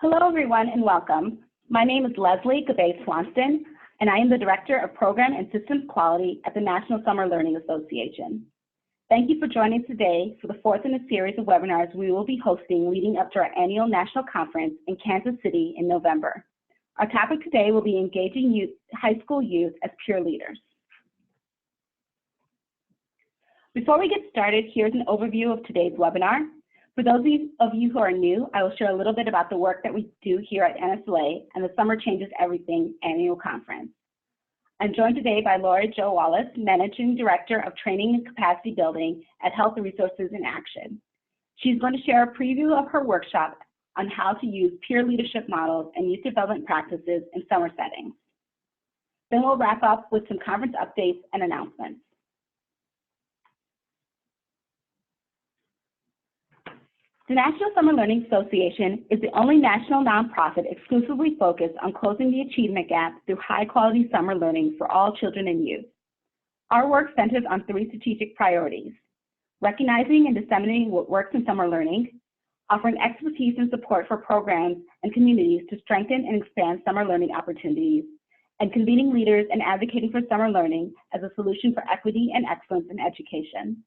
Hello, everyone, and welcome. My name is Leslie Gabay-Swanston, and I am the Director of Program and Systems Quality at the National Summer Learning Association. Thank you for joining us today for the fourth in a series of webinars we will be hosting leading up to our annual national conference in Kansas City in November. Our topic today will be engaging high school youth as peer leaders. Before we get started, here's an overview of today's webinar. For those of you who are new, I will share a little bit about the work that we do here at NSLA and the Summer Changes Everything annual conference. I'm joined today by Laurie Jo Wallace, Managing Director of Training and Capacity Building at Health Resources in Action. She's going to share a preview of her workshop on how to use peer leadership models and youth development practices in summer settings. Then we'll wrap up with some conference updates and announcements. The National Summer Learning Association is the only national nonprofit exclusively focused on closing the achievement gap through high-quality summer learning for all children and youth. Our work centers on three strategic priorities: recognizing and disseminating what works in summer learning, offering expertise and support for programs and communities to strengthen and expand summer learning opportunities, and convening leaders and advocating for summer learning as a solution for equity and excellence in education.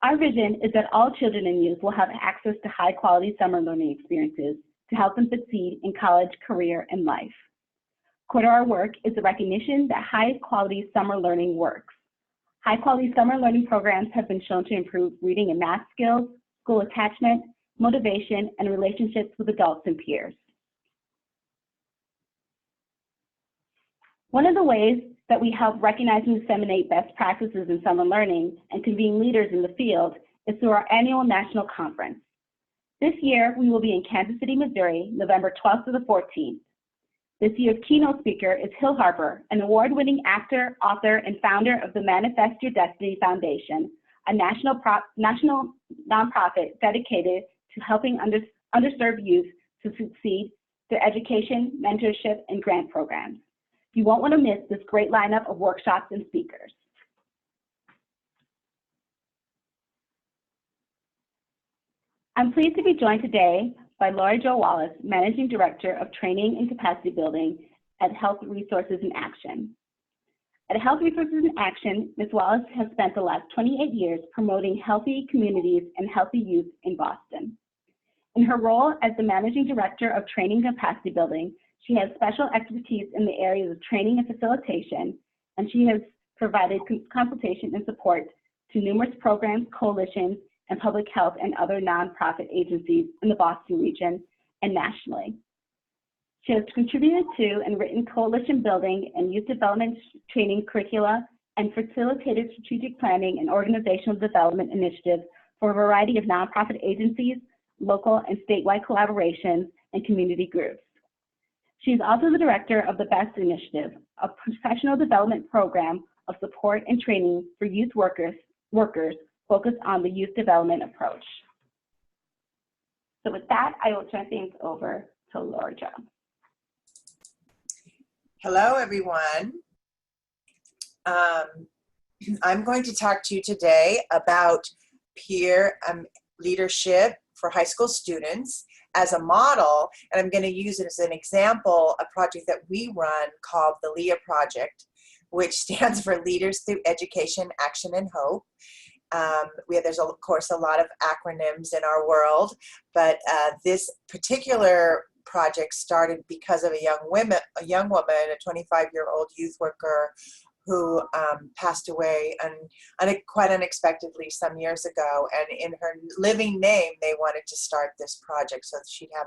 Our vision is that all children and youth will have access to high-quality summer learning experiences to help them succeed in college, career, and life. Core to our work is the recognition that high-quality summer learning works. High-quality summer learning programs have been shown to improve reading and math skills, school attachment, motivation, and relationships with adults and peers. One of the ways that we help recognize and disseminate best practices in summer learning and convene leaders in the field is through our annual national conference. This year, we will be in Kansas City, Missouri, November 12th to the 14th. This year's keynote speaker is Hill Harper, an award-winning actor, author, and founder of the Manifest Your Destiny Foundation, a national nonprofit dedicated to helping underserved youth to succeed through education, mentorship, and grant programs. You won't want to miss this great lineup of workshops and speakers. I'm pleased to be joined today by Laurie Jo Wallace, Managing Director of Training and Capacity Building at Health Resources in Action. At Health Resources in Action, Ms. Wallace has spent the last 28 years promoting healthy communities and healthy youth in Boston. In her role as the Managing Director of Training and Capacity Building, she has special expertise in the areas of training and facilitation, and she has provided consultation and support to numerous programs, coalitions, and public health and other nonprofit agencies in the Boston region and nationally. She has contributed to and written coalition building and youth development training curricula and facilitated strategic planning and organizational development initiatives for a variety of nonprofit agencies, local and statewide collaborations, and community groups. She is also the director of the BEST Initiative, a professional development program of support and training for youth workers focused on the youth development approach. So with that, I will turn things over to Laurie Jo. Hello, everyone. I'm going to talk to you today about peer leadership for high school students as a model, and I'm going to use it as an example, a project that we run called the Lea Project, which stands for Leaders Through Education, Action, and Hope. There's, of course, a lot of acronyms in our world, but this particular project started because of a young woman, a 25-year-old youth worker who passed away quite unexpectedly some years ago. And in her living name, they wanted to start this project so that she'd have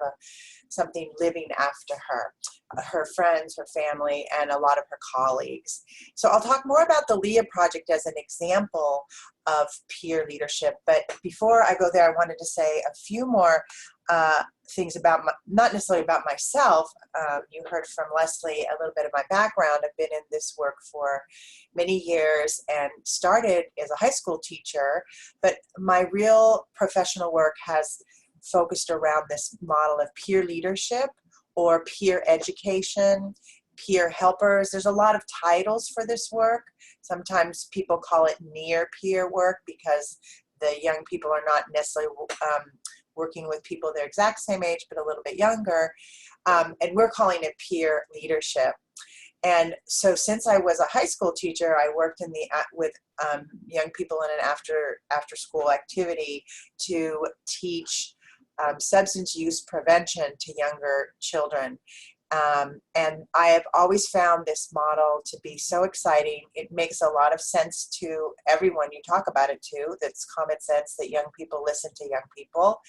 something living after her friends, her family, and a lot of her colleagues. So I'll talk more about the Lea Project as an example of peer leadership. But before I go there, I wanted to say a few more things about, not necessarily about myself. You heard from Leslie a little bit of my background. I've been in this work for many years and started as a high school teacher, but my real professional work has focused around this model of peer leadership or peer education, peer helpers. There's a lot of titles for this work. Sometimes people call it near peer work because the young people are not necessarily working with people their exact same age but a little bit younger, and we're calling it peer leadership. And so since I was a high school teacher, I worked in the with young people in an after school activity to teach substance use prevention to younger children. And I have always found this model to be so exciting. It makes a lot of sense to everyone you talk about it to. That's common sense that young people listen to young people.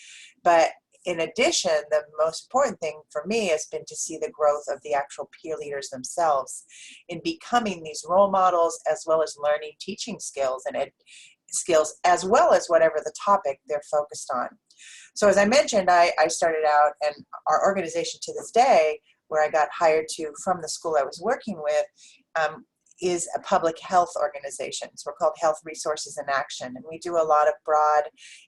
But in addition, the most important thing for me has been to see the growth of the actual peer leaders themselves in becoming these role models, as well as learning teaching skills and skills, as well as whatever the topic they're focused on. So as I mentioned, I started out, and our organization to this day, where I got hired to from the school I was working with, is a public health organization. So we're called Health Resources in Action, and we do a lot of broad,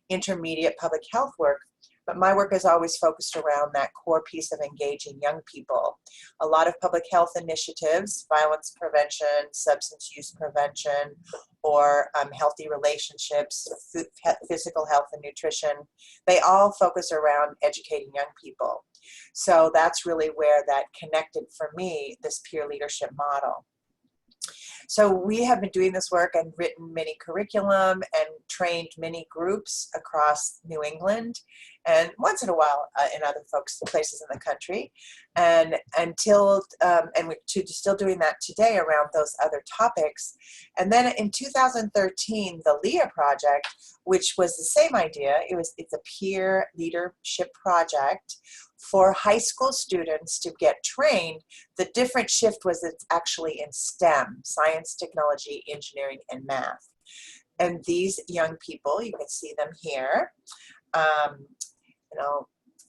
intermediate public health work. But my work is always focused around that core piece of engaging young people. A lot of public health initiatives, violence prevention, substance use prevention, or healthy relationships, physical health and nutrition, they all focus around educating young people. So that's really where that connected for me, this peer leadership model. So we have been doing this work and written many curriculum and trained many groups across New England, and once in a while in other places in the country, and until and we're still doing that today around those other topics. And then in 2013, the Lea Project, which was the same idea, it's a peer leadership project for high school students to get trained. The different shift was it's actually in STEM, science, technology, engineering, and math. And these young people, you can see them here, and I'll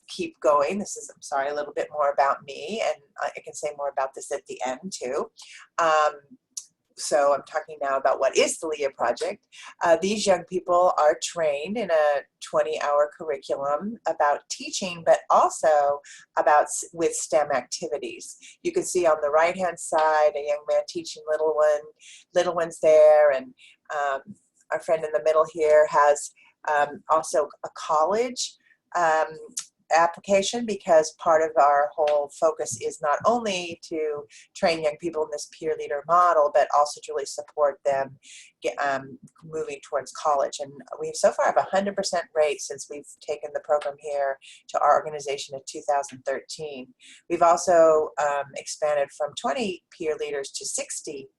keep going. This is, I'm sorry, a little bit more about me, and I can say more about this at the end too. So I'm talking now about what is the Lea Project. These young people are trained in a 20-hour curriculum about teaching, but also with STEM activities. You can see on the right-hand side a young man teaching little ones there, and our friend in the middle here has also a college application, because part of our whole focus is not only to train young people in this peer leader model, but also to really support them moving towards college. And we so far have a 100% rate since we've taken the program here to our organization in 2013. We've also expanded from 20 peer leaders to 60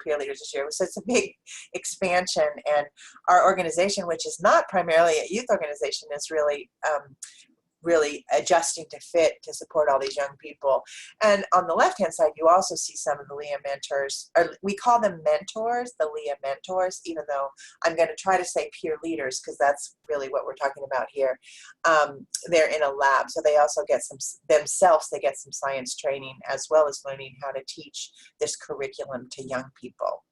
peer leaders this year. So it's a big expansion, and our organization, which is not primarily a youth organization, is really adjusting to fit to support all these young people. And on the left-hand side, you also see some of the Lea Mentors, or we call them mentors, the Lea Mentors, even though I'm going to try to say peer leaders, because that's really what we're talking about here. They're in a lab, so they also get they get some science training, as well as learning how to teach this curriculum to young people.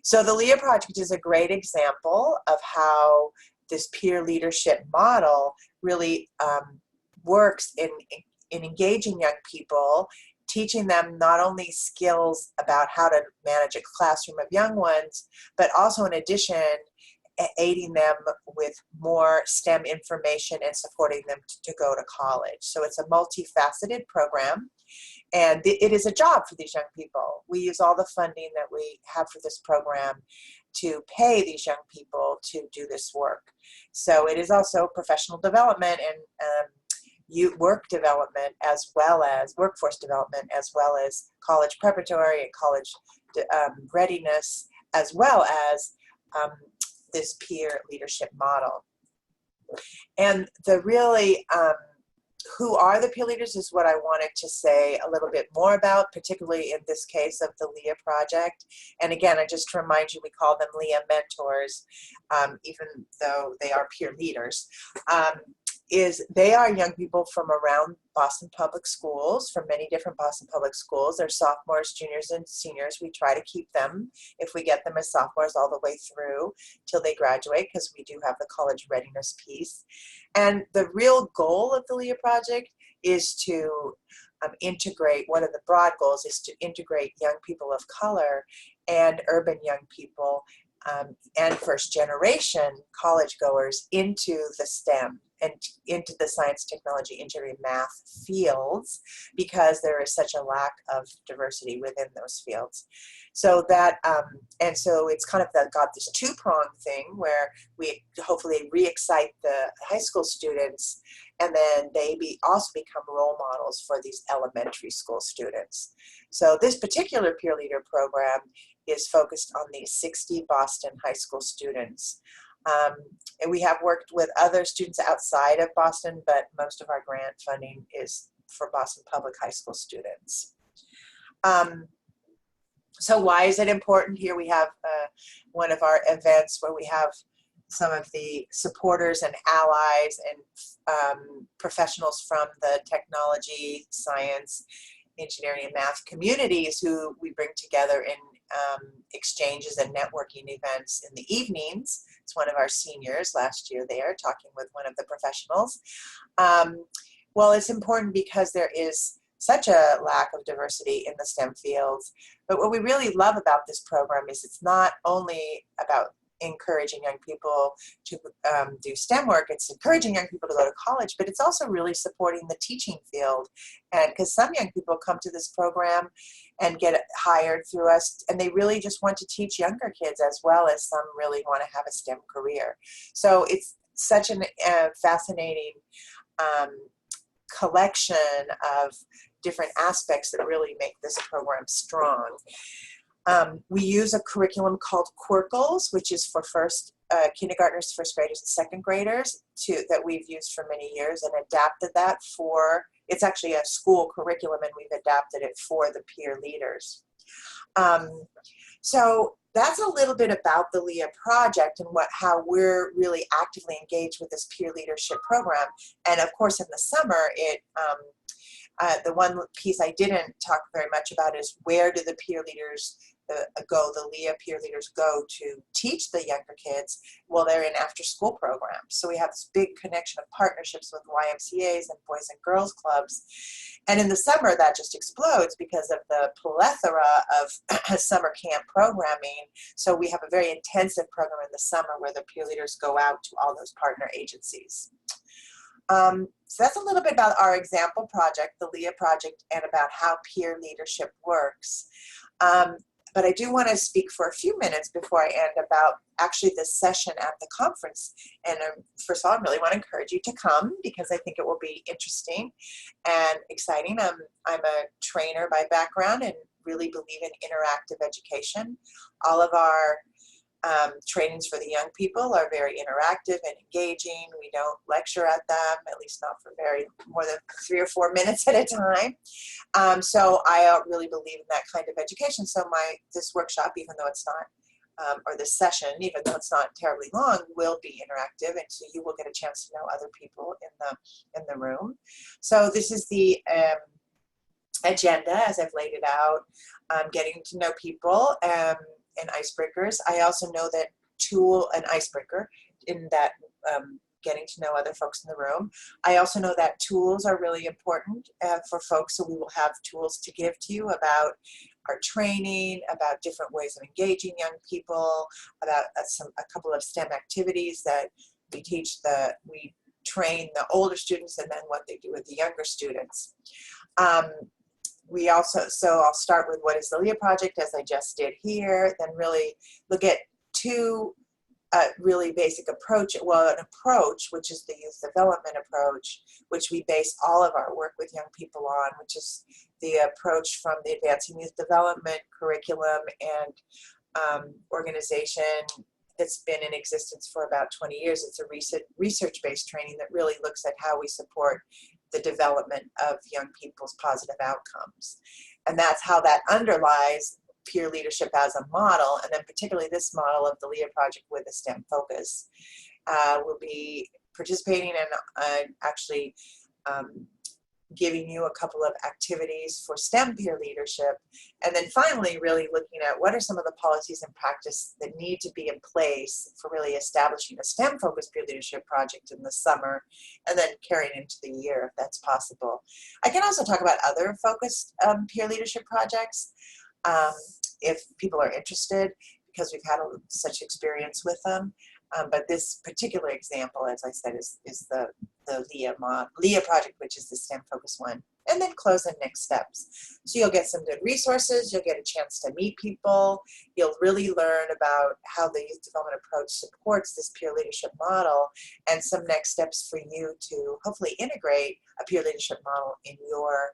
So the Lea Project is a great example of how this peer leadership model really works in engaging young people, teaching them not only skills about how to manage a classroom of young ones, but also in addition, aiding them with more STEM information and supporting them to go to college. So it's a multifaceted program, and it is a job for these young people. We use all the funding that we have for this program to pay these young people to do this work. So it is also professional development and work development, as well as workforce development, as well as college preparatory and college readiness, as well as this peer leadership model. And the really who are the peer leaders is what I wanted to say a little bit more about, particularly in this case of the Lea Project. And again, I just to remind you, we call them Lea Mentors, even though they are peer leaders. They are young people from around Boston Public Schools, from many different Boston Public Schools. They're sophomores, juniors, and seniors. We try to keep them, if we get them as sophomores, all the way through till they graduate, because we do have the college readiness piece. And the real goal of the Lea Project is to integrate, one of the broad goals is to integrate young people of color and urban young people and first generation college goers into the STEM. and into the science, technology, engineering, math fields, because there is such a lack of diversity within those fields. So that, and so it's kind of got this two-pronged thing where we hopefully re-excite the high school students, and then they also become role models for these elementary school students. So this particular peer leader program is focused on these 60 Boston high school students. And we have worked with other students outside of Boston, but most of our grant funding is for Boston Public High School students. So why is it important? Here we have one of our events where we have some of the supporters and allies and professionals from the technology, science, engineering, and math communities who we bring together in exchanges and networking events in the evenings. It's one of our seniors last year there, talking with one of the professionals. Well, it's important because there is such a lack of diversity in the STEM fields. But what we really love about this program is it's not only about encouraging young people to do STEM work, it's encouraging young people to go to college, but it's also really supporting the teaching field. And because some young people come to this program and get hired through us, and they really just want to teach younger kids, as well as some really want to have a STEM career. So it's such a fascinating collection of different aspects that really make this program strong. We use a curriculum called Quirkles, which is for kindergartners, first graders, and second graders that we've used for many years, and adapted that it's actually a school curriculum, and we've adapted it for the peer leaders. So that's a little bit about the Lea Project and how we're really actively engaged with this peer leadership program. And of course, in the summer, the one piece I didn't talk very much about is where do the peer leaders the Lea peer leaders go to teach the younger kids? Well, they're in after-school programs. So we have this big connection of partnerships with YMCAs and Boys and Girls Clubs. And in the summer, that just explodes because of the plethora of summer camp programming. So we have a very intensive program in the summer where the peer leaders go out to all those partner agencies. So that's a little bit about our example project, the Lea Project, and about how peer leadership works. But I do want to speak for a few minutes before I end about actually this session at the conference. And first of all, I really want to encourage you to come because I think it will be interesting and exciting. I'm a trainer by background and really believe in interactive education. All of our trainings for the young people are very interactive and engaging. We don't lecture at them, at least not for more than 3 or 4 minutes at a time. So I really believe in that kind of education. So this workshop, even though it's not, or this session, even though it's not terribly long, will be interactive, and so you will get a chance to know other people in the room. So this is the agenda as I've laid it out, getting to know people. And icebreakers. I also know that an icebreaker in that getting to know other folks in the room. I also know that tools are really important for folks, so we will have tools to give to you about our training, about different ways of engaging young people, about a couple of STEM activities that we train the older students, and then what they do with the younger students. So I'll start with what is the Lea Project, as I just did here, then really look at two really basic an approach, which is the youth development approach, which we base all of our work with young people on, which is the approach from the Advancing Youth Development curriculum and organization that's been in existence for about 20 years. It's a research-based training that really looks at how we support the development of young people's positive outcomes. And that's how that underlies peer leadership as a model, and then particularly this model of the Lea Project with a STEM focus. We'll be participating in actually giving you a couple of activities for STEM peer leadership, and then finally really looking at what are some of the policies and practice that need to be in place for really establishing a STEM focused peer leadership project in the summer, and then carrying into the year if that's possible. I can also talk about other focused peer leadership projects if people are interested, because we've had such experience with them. But this particular example, as I said, is the Lea Project, which is the STEM focused one. And then close and next steps. So you'll get some good resources, you'll get a chance to meet people, you'll really learn about how the youth development approach supports this peer leadership model, and some next steps for you to hopefully integrate a peer leadership model in your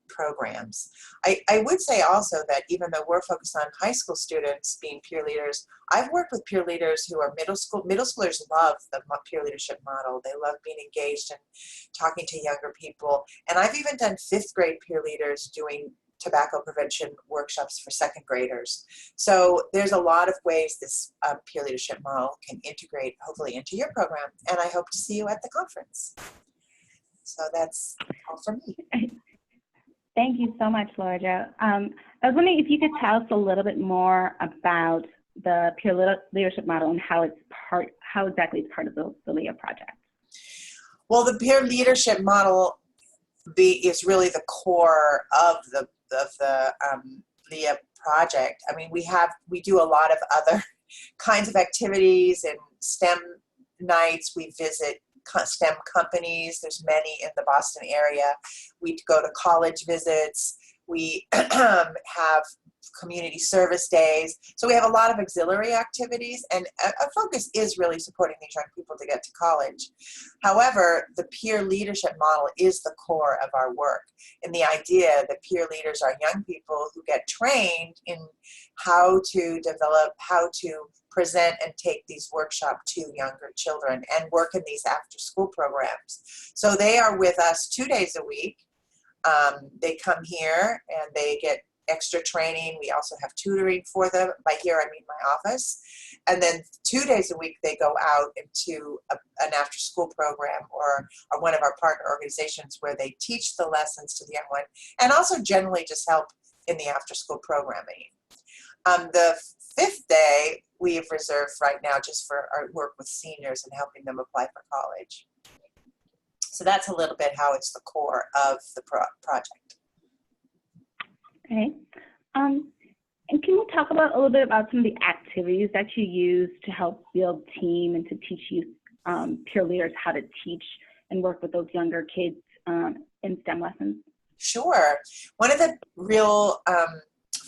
programs. I would say also that even though we're focused on high school students being peer leaders, I've worked with peer leaders who are middle school. Middle schoolers love the peer leadership model. They love being engaged and talking to younger people. And I've even done 5th grade peer leaders doing tobacco prevention workshops for 2nd graders. So there's a lot of ways this peer leadership model can integrate hopefully into your program. And I hope to see you at the conference. So that's all from me. Thank you so much, Laurie Jo. I was wondering if you could tell us a little bit more about the peer leadership model and how exactly it's part of the Lea Project. Well, the peer leadership model is really the core of the Lea Project. I mean, we do a lot of other kinds of activities and STEM nights. We visit STEM companies. There's many in the Boston area. We go to college visits. We have community service days. So we have a lot of auxiliary activities, and a focus is really supporting these young people to get to college. However, the peer leadership model is the core of our work, and the idea that peer leaders are young people who get trained in how to develop, how to present and take these workshops to younger children and work in these after-school programs. So they are with us 2 days a week. They come here and they get extra training. We also have tutoring for them. By here, I mean my office. And then 2 days a week, they go out into an after-school program or one of our partner organizations where they teach the lessons to the young one and also generally just help in the after-school programming. The 5th day, we have reserved right now just for our work with seniors and helping them apply for college. So that's a little bit how it's the core of the project. Okay. And can you talk a little bit about some of the activities that you use to help build team and to teach youth peer leaders how to teach and work with those younger kids in STEM lessons? Sure. One of the real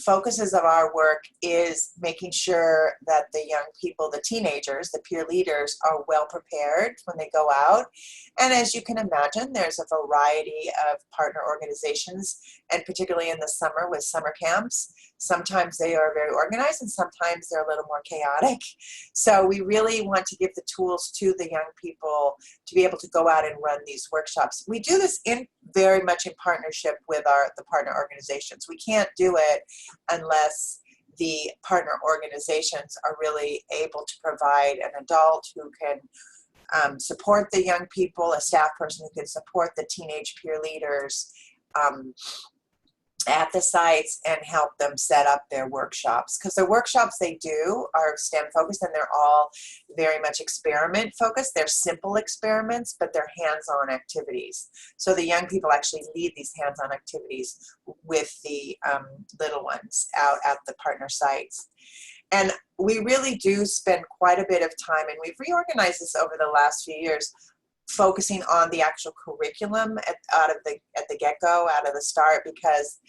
focuses of our work is making sure that the young people, the teenagers, the peer leaders are well prepared when they go out. And as you can imagine, there's a variety of partner organizations, and particularly in the summer with summer camps, sometimes they are very organized and sometimes they're a little more chaotic. So we really want to give the tools to the young people to be able to go out and run these workshops. We do this very much in partnership with the partner organizations. We can't do it unless the partner organizations are really able to provide an adult who can support the young people, a staff person who can support the teenage peer leaders at the sites and help them set up their workshops. Because the workshops they do are STEM focused and they're all very much experiment focused. They're simple experiments, but they're hands-on activities. So the young people actually lead these hands-on activities with the little ones out at the partner sites. And we really do spend quite a bit of time, and we've reorganized this over the last few years, focusing on the actual curriculum at the get-go, out of the start, because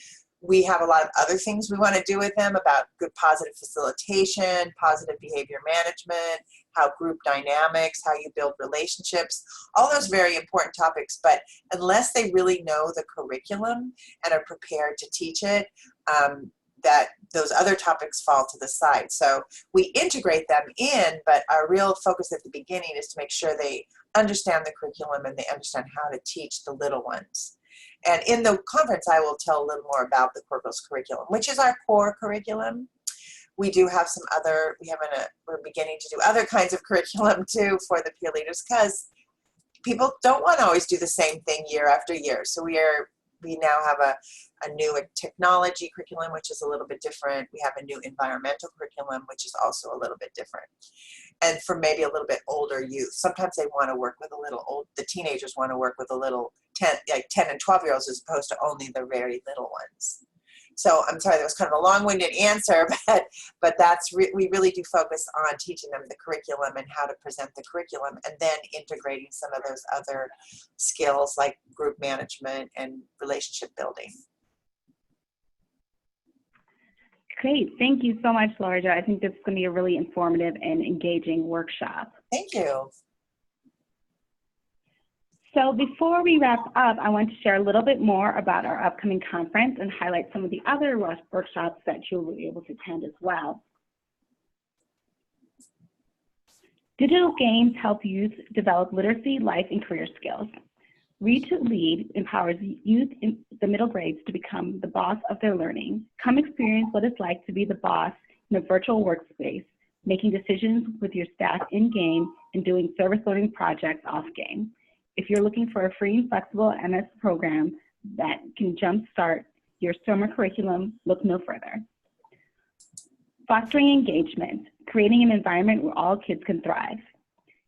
we have a lot of other things we want to do with them about good positive facilitation, positive behavior management, how group dynamics, how you build relationships, all those very important topics. But unless they really know the curriculum and are prepared to teach it, that those other topics fall to the side. So we integrate them in, but our real focus at the beginning is to make sure they understand the curriculum and they understand how to teach the little ones. And in the conference, I will tell a little more about the Corporal's curriculum, which is our core curriculum. We do have some other, we're beginning to do other kinds of curriculum too for the peer leaders, because people don't want to always do the same thing year after year. So we now have a new technology curriculum, which is a little bit different. We have a new environmental curriculum, which is also a little bit different. And for maybe a little bit older youth, sometimes they want to work with the teenagers want to work with 10 and 12-year-olds as opposed to only the very little ones. So I'm sorry, that was kind of a long-winded answer, but we really do focus on teaching them the curriculum and how to present the curriculum, and then integrating some of those other skills like group management and relationship building. Great. Thank you so much, Laurie Jo. I think this is going to be a really informative and engaging workshop. Thank you. So before we wrap up, I want to share a little bit more about our upcoming conference and highlight some of the other workshops that you'll be able to attend as well. Digital games help youth develop literacy, life, and career skills. Read to Lead empowers youth in the middle grades to become the boss of their learning. Come experience what it's like to be the boss in a virtual workspace, making decisions with your staff in-game and doing service learning projects off-game. If you're looking for a free and flexible MS program that can jumpstart your summer curriculum, look no further. Fostering engagement, creating an environment where all kids can thrive.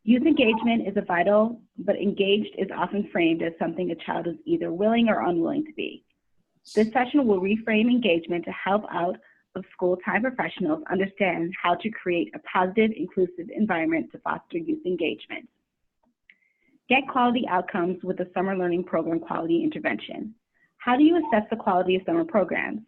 Youth engagement is a vital, but engaged is often framed as something a child is either willing or unwilling to be. This session will reframe engagement to help out of school time professionals understand how to create a positive, inclusive environment to foster youth engagement. Get quality outcomes with the Summer Learning Program Quality Intervention. How do you assess the quality of summer programs?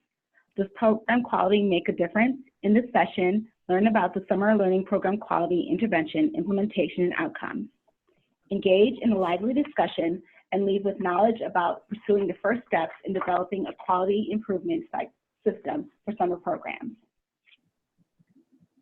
Does program quality make a difference? In this session, learn about the Summer Learning Program Quality Intervention, implementation, and outcomes. Engage in a lively discussion and leave with knowledge about pursuing the first steps in developing a quality improvement system for summer programs.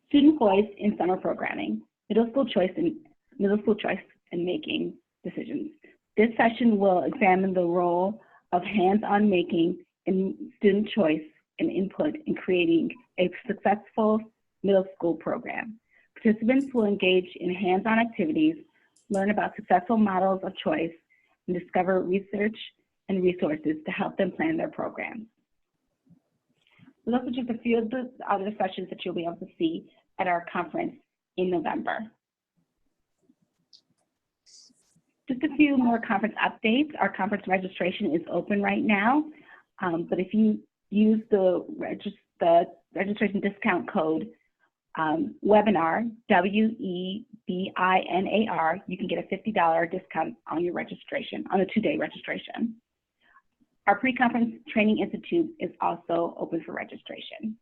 Student voice in summer programming, middle school choice and making decisions. This session will examine the role of hands-on making in student choice and input in creating a successful middle school program. Participants will engage in hands-on activities, learn about successful models of choice, and discover research and resources to help them plan their programs. So those are just a few of the other sessions that you'll be able to see at our conference in November. Just a few more conference updates. Our conference registration is open right now, but if you use the registration discount code webinar, WEBINAR, you can get a $50 discount on your registration, on a 2-day registration. Our Pre-Conference Training Institute is also open for registration.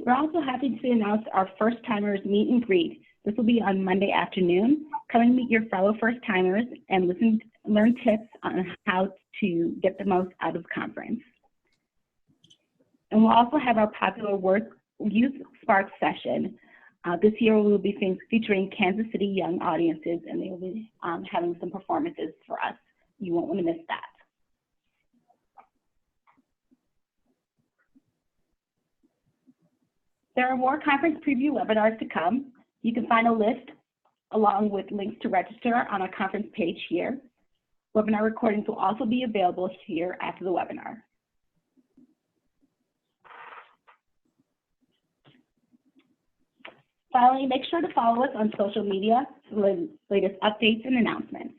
We're also happy to announce our First Timers Meet and Greet. This will be on Monday afternoon. Come and meet your fellow first timers and learn tips on how to get the most out of the conference. And we'll also have our popular Youth Spark session. This year we will be featuring Kansas City young audiences, and they will be having some performances for us. You won't want to miss that. There are more conference preview webinars to come. You can find a list along with links to register on our conference page here. Webinar recordings will also be available here after the webinar. Finally, make sure to follow us on social media for the latest updates and announcements.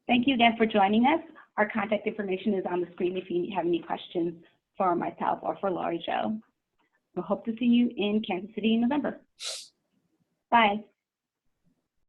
Thank you again for joining us. Our contact information is on the screen if you have any questions for myself or for Laurie Jo. We hope to see you in Kansas City in November. Bye.